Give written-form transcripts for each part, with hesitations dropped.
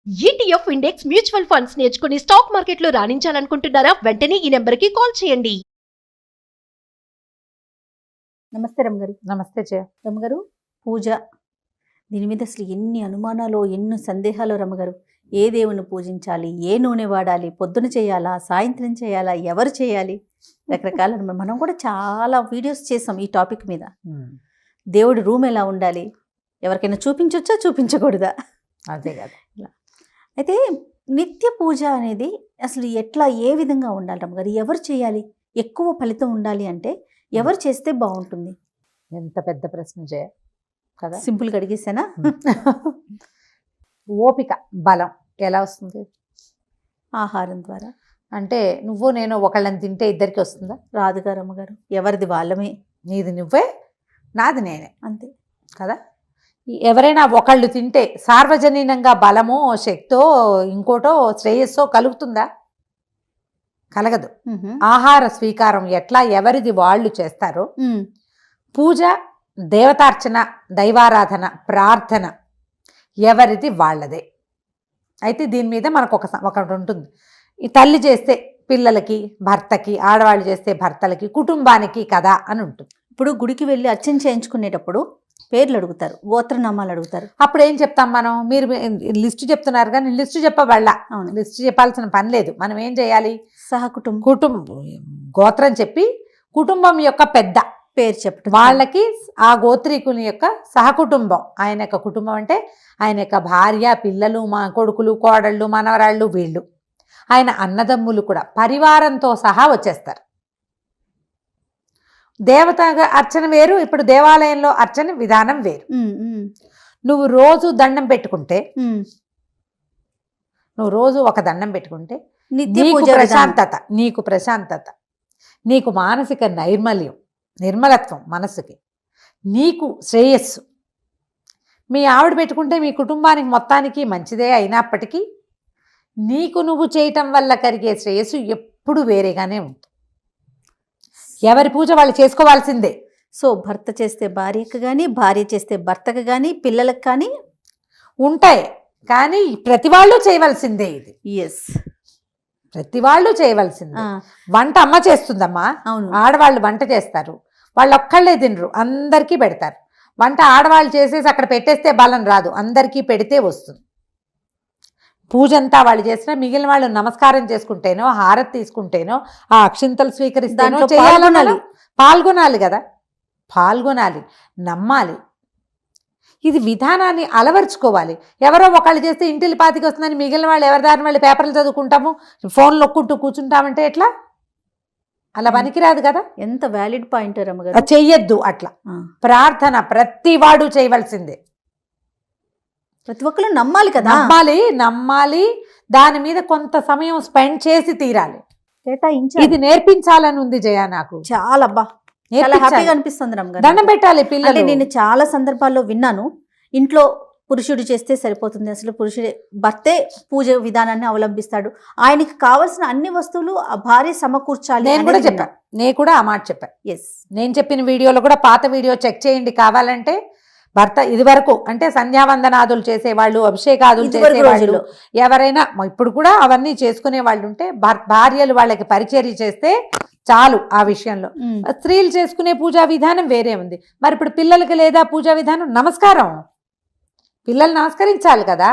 ETF index mutual funds నేర్చుకుని stock మార్కెట్లో రాణించాలనుకుంటున్నారా? వెంటనే ఈ నెంబర్కి కాల్ చేయండి. నమస్తే రమ్మగారు. నమస్తే జయ. రమ్మగారు, పూజ దీని మీద అసలు ఎన్ని అనుమానాలు, ఎన్ని సందేహాలు రమ్మగారు. ఏ దేవుని పూజించాలి, ఏ నూనె వాడాలి, పొద్దున చేయాలా, సాయంత్రం చేయాలా, ఎవరు చేయాలి, రకరకాల మనం కూడా చాలా వీడియోస్ చేసాం ఈ టాపిక్ మీద. దేవుడి రూమ్ ఎలా ఉండాలి, ఎవరికైనా చూపించవచ్చా, చూపించకూడదా, అదే కదా. ఇలా అయితే నిత్య పూజ అనేది అసలు ఎట్లా, ఏ విధంగా ఉండాలి రమ్మగారు? ఎవరు చేయాలి? ఎక్కువ ఫలితం ఉండాలి అంటే ఎవరు చేస్తే బాగుంటుంది? ఎంత పెద్ద ప్రశ్న జయ కదా. సింపుల్గా అడిగేసానా? ఓపిక, బలం ఎలా వస్తుంది? ఆహారం ద్వారా. అంటే నువ్వు నేను ఒకళ్ళని తింటే ఇద్దరికి వస్తుందా? రాదుగా రమ్మగారు. ఎవరిది వాళ్ళమే. నీది నువ్వే, నాది నేనే, అంతే కదా. ఎవరైనా ఒకళ్ళు తింటే సార్వజనీనంగా బలమో శక్తో ఇంకోటో శ్రేయస్సో కలుగుతుందా? కలగదు. ఆహార స్వీకారం ఎట్లా ఎవరిది వాళ్ళు చేస్తారో, పూజ, దేవతార్చన, దైవారాధన, ప్రార్థన ఎవరిది వాళ్ళదే. అయితే దీని మీద మనకు ఒకటి ఉంటుంది. ఈ తల్లి చేస్తే పిల్లలకి, భర్తకి, ఆడవాళ్ళు చేస్తే భర్తలకి, కుటుంబానికి కదా అని ఉంటుంది. ఇప్పుడు గుడికి వెళ్ళి అర్చన చేయించుకునేటప్పుడు పేర్లు అడుగుతారు, గోత్రనామాలు అడుగుతారు. అప్పుడు ఏం చెప్తాం మనం? మీరు లిస్టు చెప్తున్నారు కానీ లిస్టు చెప్పబడలా. అవును, లిస్టు చెప్పాల్సిన పని లేదు. మనం ఏం చేయాలి? కుటుంబం గోత్రం చెప్పి కుటుంబం యొక్క పెద్ద పేరు చెప్పడం, వాళ్ళకి ఆ గోత్రీకుని యొక్క సహకుటుంబం, ఆయన యొక్క కుటుంబం అంటే ఆయన యొక్క భార్య, పిల్లలు, మా కొడుకులు, కోడళ్ళు, మనవరాళ్ళు, వీళ్ళు, ఆయన అన్నదమ్ములు కూడా పరివారంతో సహా వచ్చేస్తారు. దేవత అర్చన వేరు, ఇప్పుడు దేవాలయంలో అర్చన విధానం వేరు. నువ్వు రోజు దండం పెట్టుకుంటే, నువ్వు రోజు ఒక దండం పెట్టుకుంటే నీకు ప్రశాంతత, నీకు ప్రశాంతత, నీకు మానసిక నైర్మల్యం, నిర్మలత్వం మనసుకి, నీకు శ్రేయస్సు. మీ ఆవిడ పెట్టుకుంటే మీ కుటుంబానికి మొత్తానికి మంచిదే అయినప్పటికీ నీకు నువ్వు చేయటం వల్ల కలిగే శ్రేయస్సు ఎప్పుడు వేరేగానే ఉంటుంది. ఎవరి పూజ వాళ్ళు చేసుకోవాల్సిందే. సో భర్త చేస్తే భార్యకు కానీ, భార్య చేస్తే భర్తకు కానీ, పిల్లలకు కానీ ఉంటాయి. కానీ ప్రతి వాళ్ళు చేయవలసిందే ఇది. ఎస్, ప్రతి వాళ్ళు చేయవలసిందే. వంట అమ్మ చేస్తుందమ్మా. అవును, ఆడవాళ్ళు వంట చేస్తారు, వాళ్ళు ఒక్కళ్ళే తినరు, అందరికీ పెడతారు. వంట ఆడవాళ్ళు చేసేసి అక్కడ పెట్టేస్తే బలం రాదు, అందరికీ పెడితే వస్తుంది. పూజ అంతా వాళ్ళు చేసినా మిగిలిన వాళ్ళు నమస్కారం చేసుకుంటేనో, హారతి తీసుకుంటేనో, ఆ అక్షింతలు స్వీకరిస్తేనో చేయాలి, పాల్గొనాలి కదా. పాల్గొనాలి, నమ్మాలి. ఇది విధానాన్ని అలవర్చుకోవాలి. ఎవరో ఒకళ్ళు చేస్తే ఇంటిలి పాతికి వస్తుందని మిగిలిన వాళ్ళు ఎవరి దారిని వాళ్ళు పేపర్లు చదువుకుంటాము, ఫోన్లు నొక్కుంటూ కూర్చుంటామంటే ఎట్లా? అలా పనికిరాదు కదా. ఎంత వ్యాలిడ్ పాయింట్ రమ్మగారు. చెయ్యొద్దు అట్లా. ప్రార్థన ప్రతి వాడు చేయవలసిందే. ప్రతి ఒక్కరు నమ్మాలి కదా. నమ్మాలి. దాని మీద కొంత సమయం స్పెండ్ చేసి తీరాలి, కేటాయించాలి. ఇది నేర్పించాలని ఉంది జయ నాకు. చాలా హ్యాపీగా అనిపిస్తుంది రమ్మగారు. దండం పెట్టాలి పిల్లలు. నేను చాలా సందర్భాల్లో విన్నాను, ఇంట్లో పురుషుడు చేస్తే సరిపోతుంది, అసలు భర్తే పూజ విధానాన్ని అవలంబిస్తాడు, ఆయనకి కావాల్సిన అన్ని వస్తువులు ఆ భార్య సమకూర్చాలి. నేను కూడా ఆ మాట చెప్పాను. ఎస్, నేను చెప్పిన వీడియోలో కూడా, పాత వీడియో చెక్ చేయండి కావాలంటే. భర్త ఇది వరకు అంటే సంధ్యావందనాదులు చేసేవాళ్ళు, అభిషేకాదులు చేసేవాళ్ళు ఎవరైనా, ఇప్పుడు కూడా అవన్నీ చేసుకునే వాళ్ళు ఉంటే భార్యలు వాళ్ళకి పరిచర్య చేస్తే చాలు. ఆ విషయంలో స్త్రీలు చేసుకునే పూజా విధానం వేరే ఉంది. మరి ఇప్పుడు పిల్లలకి లేదా పూజా విధానం? నమస్కారం, పిల్లలు నమస్కరించాలి కదా.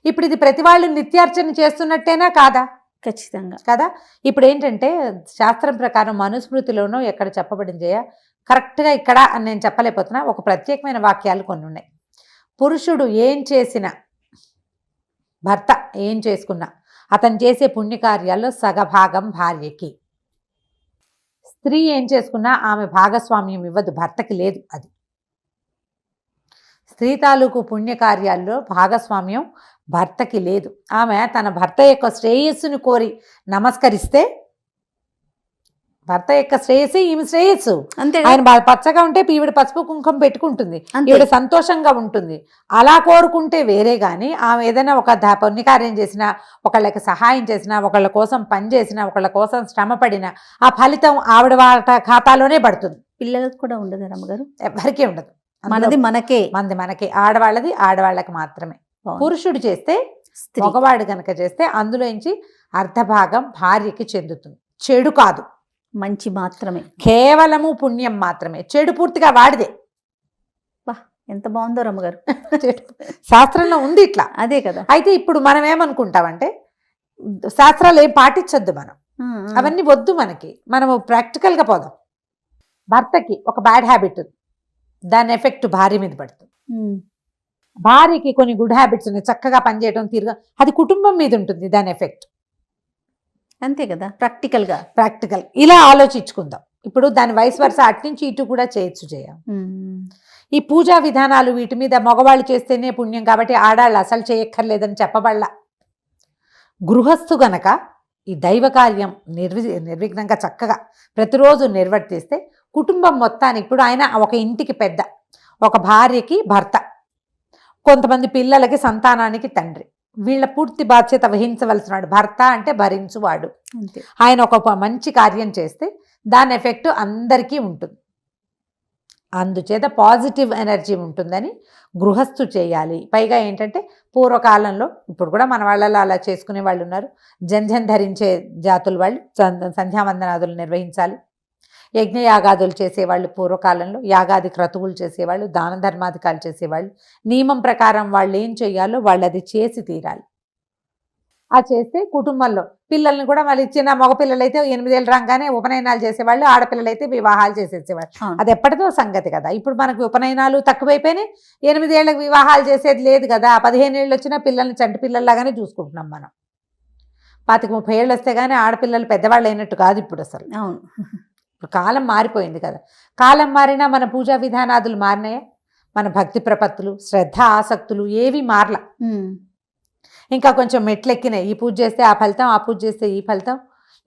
ఇప్పుడు ఇది ప్రతి వాళ్ళు నిత్యార్చన చేస్తున్నట్టేనా కాదా? ఖచ్చితంగా కదా. ఇప్పుడు ఏంటంటే శాస్త్రం ప్రకారం మనుస్మృతిలోనూ ఎక్కడ చెప్పబడింది జయ, కరెక్ట్గా ఇక్కడ అని నేను చెప్పలేకపోతున్నా, ఒక ప్రత్యేకమైన వాక్యాలు కొన్ని ఉన్నాయి. పురుషుడు ఏం చేసినా, భర్త ఏం చేసుకున్నా, అతను చేసే పుణ్యకార్యాల్లో సగభాగం భార్యకి. స్త్రీ ఏం చేసుకున్నా ఆమె భాగస్వామ్యం ఇవ్వదు, భర్తకి లేదు. అది స్త్రీ తాలూకు పుణ్యకార్యాల్లో భాగస్వామ్యం భర్తకి లేదు. ఆమె తన భర్త యొక్క శ్రేయస్సును కోరి నమస్కరిస్తే, భర్త యొక్క శ్రేయస్సు ఈమె శ్రేయస్సు. అంతే. ఆయన పచ్చగా ఉంటే ఈవిడ పసుపు కుంకుమ పెట్టుకుంటుంది, ఈవిడ సంతోషంగా ఉంటుంది. అలా కోరుకుంటే వేరే గాని, ఆమె ఏదైనా ఒక పుణ్యకార్యం చేసినా, ఒకళ్ళకి సహాయం చేసినా, ఒకళ్ళ కోసం పని చేసినా, ఒకళ్ళ కోసం శ్రమ పడినా ఆ ఫలితం ఆవిడ వాళ్ళ ఖాతాలోనే పడుతుంది. పిల్లలకు కూడా ఉండదు రమ్మగారు? ఎవరికీ ఉండదు. మనది మనకే. మనది మనకే. ఆడవాళ్ళది ఆడవాళ్ళకి మాత్రమే. పురుషుడు చేస్తే స్త్రీ. మగవాడు గనక చేస్తే అందులోంచి అర్ధభాగం భార్యకి చెందుతుంది. చెడు కాదు, మంచి మాత్రమే. కేవలము పుణ్యం మాత్రమే. చెడు పూర్తిగా వాడిదే. ఎంత బాగుందో రమ్మగారు. శాస్త్రంలో ఉంది ఇట్లా. అదే కదా. అయితే ఇప్పుడు మనం ఏమనుకుంటామంటే శాస్త్రాలు ఏం పాటించొద్దు మనం, అవన్నీ వద్దు మనకి, మనము ప్రాక్టికల్గా పోదాం. భర్తకి ఒక బ్యాడ్ హ్యాబిట్ ఉంది, దాని ఎఫెక్ట్ భార్య మీద పడుతుంది. భార్యకి కొన్ని గుడ్ హ్యాబిట్స్ ఉన్నాయి, చక్కగా పనిచేయడం, తీరుగా, అది కుటుంబం మీద ఉంటుంది దాని ఎఫెక్ట్. అంతే కదా, ప్రాక్టికల్గా. ప్రాక్టికల్ ఇలా ఆలోచించుకుందాం. ఇప్పుడు దాని వయసు వరుస అట్నుంచి ఇటు కూడా చేయాలి. ఈ పూజా విధానాలు వీటి మీద మగవాళ్ళు చేస్తేనే పుణ్యం కాబట్టి ఆడాళ్ళు అసలు చేయక్కర్లేదని చెప్పబడలా. గృహస్థు గనక ఈ దైవ కార్యం నిర్విఘ్నంగా చక్కగా ప్రతిరోజు నిర్వర్తిస్తే కుటుంబం మొత్తానికి, ఇప్పుడు ఆయన ఒక ఇంటికి పెద్ద, ఒక భార్యకి భర్త, కొంతమంది పిల్లలకి సంతానానికి తండ్రి, వీళ్ళ పూర్తి బాధ్యత వహించవలసిన వాడు భర్త అంటే భరించువాడు. ఆయన ఒక మంచి కార్యం చేస్తే దాని ఎఫెక్ట్ అందరికీ ఉంటుంది. అందుచేత పాజిటివ్ ఎనర్జీ ఉంటుందని గృహస్థు చేయాలి. పైగా ఏంటంటే పూర్వకాలంలో, ఇప్పుడు కూడా మన వాళ్ళలో అలా చేసుకునే వాళ్ళు ఉన్నారు, జంధ్యం ధరించే జాతుల వాళ్ళు సంధ్యావందనాదులు నిర్వహించాలి. యజ్ఞయాగాదులు చేసేవాళ్ళు పూర్వకాలంలో, యాగాది క్రతువులు చేసేవాళ్ళు, దాన ధర్మాధికారులు చేసేవాళ్ళు, నియమం ప్రకారం వాళ్ళు ఏం చేయాలో వాళ్ళు అది చేసి తీరాలి. ఆ చేస్తే కుటుంబంలో పిల్లల్ని కూడా మళ్ళీ చిన్న మగపిల్లలైతే 8 ఏళ్ళు రాగానే ఉపనయనాలు చేసేవాళ్ళు, ఆడపిల్లలైతే వివాహాలు చేసేసేవాళ్ళు. అది ఎప్పటిదో సంగతి కదా. ఇప్పుడు మనకు ఉపనయనాలు తక్కువైపోయినాయి, 8 ఏళ్ళకి వివాహాలు చేసేది లేదు కదా. 15 ఏళ్ళు వచ్చినా పిల్లల్ని చంటి పిల్లల్లాగానే చూసుకుంటున్నాం మనం. 25-30 ఏళ్ళు వస్తే కానీ ఆడపిల్లలు పెద్దవాళ్ళు అయినట్టు కాదు ఇప్పుడు అసలు. అవును, ఇప్పుడు కాలం మారిపోయింది కదా. కాలం మారినా మన పూజా విధానాదులు మారినాయా? మన భక్తి ప్రపత్తులు, శ్రద్ధ, ఆసక్తులు ఏవి మారలా. ఇంకా కొంచెం మెట్లెక్కినాయి. ఈ పూజ చేస్తే ఆ ఫలితం, ఆ పూజ చేస్తే ఈ ఫలితం.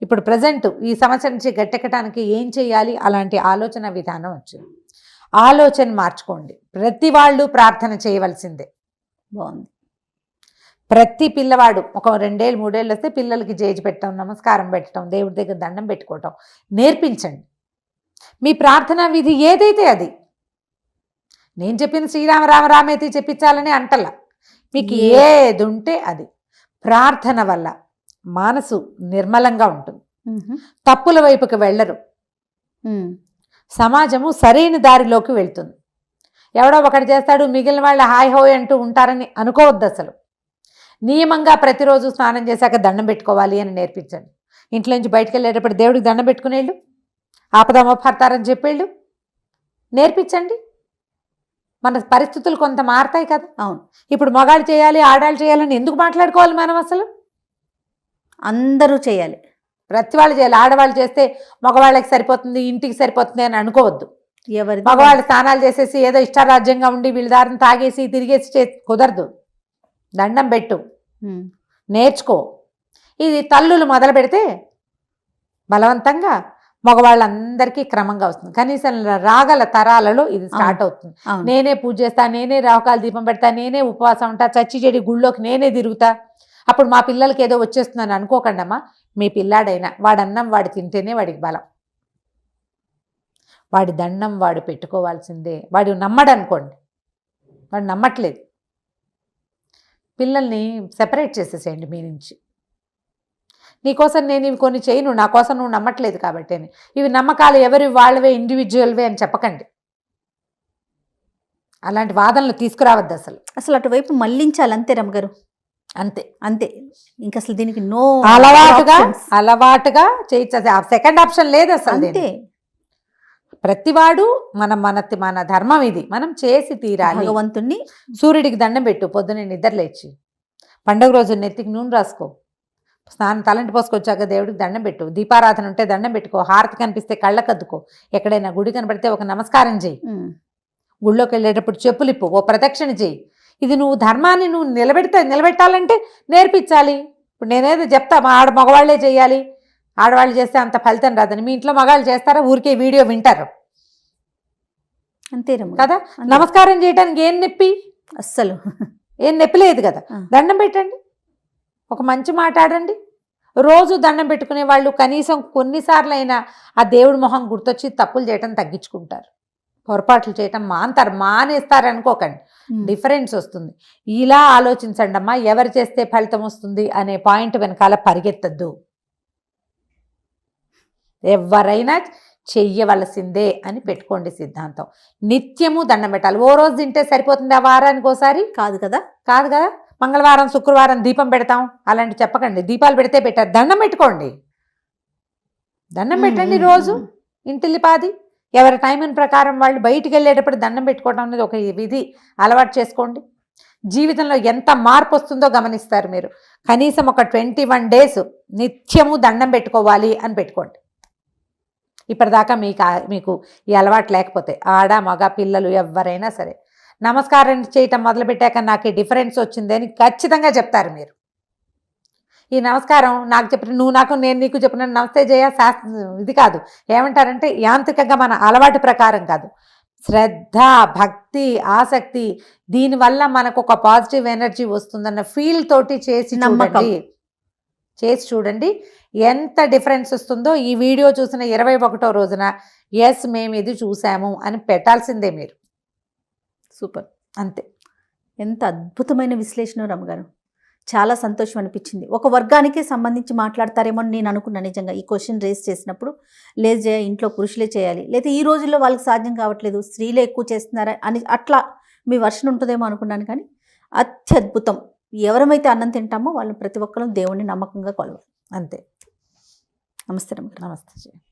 ఇప్పుడు ప్రజెంట్ ఈ సంవత్సరం నుంచి గట్టెక్కడానికి ఏం చేయాలి అలాంటి ఆలోచన విధానం వచ్చింది. ఆలోచన మార్చుకోండి. ప్రతి వాళ్ళు ప్రార్థన చేయవలసిందే. బాగుంది. ప్రతి పిల్లవాడు ఒక 2 ఏళ్ళు 3 ఏళ్ళు వస్తే పిల్లలకి జేజి పెట్టడం, నమస్కారం పెట్టడం, దేవుడి దగ్గర దండం పెట్టుకోవటం నేర్పించండి. మీ ప్రార్థనా విధి ఏదైతే అది. నేను చెప్పిన శ్రీరామ రామ రామేతి చెప్పించాలని అంటలా, మీకు ఏది ఉంటే అది. ప్రార్థన వల్ల మనసు నిర్మలంగా ఉంటుంది, తప్పుల వైపుకి వెళ్ళరు, సమాజము సరైన దారిలోకి వెళ్తుంది. ఎవడో ఒకటి చేస్తాడు, మిగిలిన వాళ్ళు హాయ్ హోయ్ అంటూ ఉంటారని అనుకోవద్దు అసలు. నియమంగా ప్రతిరోజు స్నానం చేశాక దండం పెట్టుకోవాలి అని నేర్పించండి. ఇంట్లో నుంచి బయటకు వెళ్ళేటప్పుడు దేవుడికి దండం పెట్టుకునేళ్ళు, ఆపదమోపడతారని చెప్పేళ్ళు నేర్పించండి. మన పరిస్థితులు కొంత మారుతాయి కదా. అవును, ఇప్పుడు మగాళ్ళు చేయాలి ఆడాళ్ళు చేయాలని ఎందుకు మాట్లాడుకోవాలి మనం? అసలు అందరూ చేయాలి, ప్రతి వాళ్ళు చేయాలి. ఆడవాళ్ళు చేస్తే మగవాళ్ళకి సరిపోతుంది, ఇంటికి సరిపోతుంది అని అనుకోవద్దు. ఎవరి మగవాళ్ళు స్నానాలు చేసేసి ఏదో ఇష్టారాజ్యంగా ఉండి వీళ్ళ దారిని తాగేసి తిరిగేసి కుదరదు. దండం పెట్టు, నేర్చుకో. ఇది తల్లులు మొదలు పెడితే బలవంతంగా మగవాళ్ళందరికీ క్రమంగా వస్తుంది. కనీసం రాగల తరాలలో ఇది స్టార్ట్ అవుతుంది. నేనే పూజ చేస్తా, నేనే రావకాల దీపం పెడతా, నేనే ఉపవాసం ఉంటా, చచ్చి చెడి గుళ్ళోకి నేనే తిరుగుతా, అప్పుడు మా పిల్లలకి ఏదో వచ్చేస్తుందని అనుకోకండి అమ్మా. మీ పిల్లాడైనా వాడు అన్నం వాడు తింటేనే వాడికి బలం. వాడి దండం వాడు పెట్టుకోవాల్సిందే. వాడు నమ్మడు అనుకోండి, వాడు నమ్మట్లేదు. పిల్లల్ని సెపరేట్ చేసేసేయండి మీ నుంచి. నీకోసం నేను ఇవి కొన్ని చేయను, నా కోసం నువ్వు నమ్మట్లేదు కాబట్టి అని. ఇవి నమ్మకాలు ఎవరి వాళ్ళవే, ఇండివిజువల్వే అని చెప్పకండి. అలాంటి వాదనలు తీసుకురావద్దు అసలు. అసలు అటువైపు మళ్ళించాలి అంతే రమ్మగారు. అంతే అంతే, ఇంకా అసలు దీనికి నో అలవాటుగా చేయొచ్చు. సెకండ్ ఆప్షన్ లేదు అసలు. అంతే, ప్రతివాడు మన ధర్మం ఇది, మనం చేసి తీరాలి. భగవంతుణ్ణి సూర్యుడికి దండం పెట్టు, పొద్దున్నే నిద్ర లేచి. పండుగ రోజు నెత్తికి నూనె రాసుకో, స్నానం తలంటి పోసుకొచ్చాక దేవుడికి దండం పెట్టు, దీపారాధన ఉంటే దండం పెట్టుకో, హారతి కనిపిస్తే కళ్ళకద్దుకో, ఎక్కడైనా గుడి కనబడితే ఒక నమస్కారం చేయి, గుళ్ళోకి వెళ్ళేటప్పుడు చెప్పులు ఇప్పు, ఓ ప్రదక్షిణ చేయి. ఇది నువ్వు ధర్మాన్ని నువ్వు నిలబెట్టాలంటే నేర్పించాలి. ఇప్పుడు నేనేదో చెప్తా మగవాళ్లే చేయాలి, ఆడవాళ్ళు చేస్తే అంత ఫలితం రాదని. మీ ఇంట్లో మగాళ్ళు చేస్తారా? ఊరికే వీడియో వింటారు అంతే కదా. నమస్కారం చేయడానికి ఏం నొప్పి? అస్సలు ఏం నొప్పి లేదు కదా. దండం పెట్టండి, ఒక మంచి మాట్లాడండి. రోజు దండం పెట్టుకునే వాళ్ళు కనీసం కొన్నిసార్లు అయినా ఆ దేవుడి మొహం గుర్తొచ్చి తప్పులు చేయటం తగ్గించుకుంటారు, పొరపాట్లు చేయటం మానేస్తారు అనుకోకండి. డిఫరెన్స్ వస్తుంది. ఇలా ఆలోచించండి అమ్మా, ఎవరు చేస్తే ఫలితం వస్తుంది అనే పాయింట్ వెనకాల పరిగెత్తద్దు. ఎవరైనా చెయ్యవలసిందే అని పెట్టుకోండి సిద్ధాంతం. నిత్యము దండం పెట్టాలి. ఓ రోజు తింటే సరిపోతుంది ఆ వారానికి ఒకసారి? కాదు కదా. కాదు కదా. మంగళవారం శుక్రవారం దీపం పెడతాం అలాంటి చెప్పకండి. దీపాలు పెడితే పెట్టారు, దండం పెట్టుకోండి. దండం పెట్టండి రోజు ఇంటిల్లిపాది. ఎవరి టైం ప్రకారం వాళ్ళు బయటికి వెళ్ళేటప్పుడు దండం పెట్టుకోవడం అనేది ఒక విధి అలవాటు చేసుకోండి. జీవితంలో ఎంత మార్పు వస్తుందో గమనిస్తారు మీరు. కనీసం ఒక 21 days నిత్యము దండం పెట్టుకోవాలి అని పెట్టుకోండి. ఇప్పటిదాకా మీకు ఈ అలవాటు లేకపోతే ఆడ మగ పిల్లలు ఎవరైనా సరే నమస్కారం చేయటం మొదలుపెట్టాక నాకు ఈ డిఫరెన్స్ వచ్చింది అని ఖచ్చితంగా చెప్తారు మీరు. ఈ నమస్కారం నాకు చెప్పిన నువ్వు నాకు నేను నీకు చెప్పిన నమస్తే చేయ ఇది కాదు. ఏమంటారంటే యాంత్రికంగా మన అలవాటు ప్రకారం కాదు. శ్రద్ధ, భక్తి, ఆసక్తి, దీనివల్ల మనకు ఒక పాజిటివ్ ఎనర్జీ వస్తుందన్న ఫీల్ తోటి చేసి చూడండి ఎంత డిఫరెన్స్ వస్తుందో. ఈ వీడియో చూసిన 21వ రోజున ఎస్ మేము ఇది చూసాము అని పెట్టాల్సిందే మీరు. సూపర్. అంతే. ఎంత అద్భుతమైన విశ్లేషణ రమ్మగారు. చాలా సంతోషం అనిపించింది. ఒక వర్గానికే సంబంధించి మాట్లాడతారేమో అని నేను అనుకున్నా. నిజంగా ఈ క్వశ్చన్ రేస్ చేసినప్పుడు లేదు జయ ఇంట్లో పురుషులే చేయాలి, లేదా ఈ రోజుల్లో వాళ్ళకి సాధ్యం కావట్లేదు స్త్రీలే ఎక్కువ చేస్తున్నారా అని అట్లా మీ వర్షన్ ఉంటుందేమో అనుకున్నాను. కానీ అత్యద్భుతం. ఎవరమైతే అన్నం తింటామో వాళ్ళు ప్రతి ఒక్కరూ దేవుణ్ణి నమ్మకంగా కొలవాలి. అంతే. నమస్తే రమ్మగారు. నమస్తే.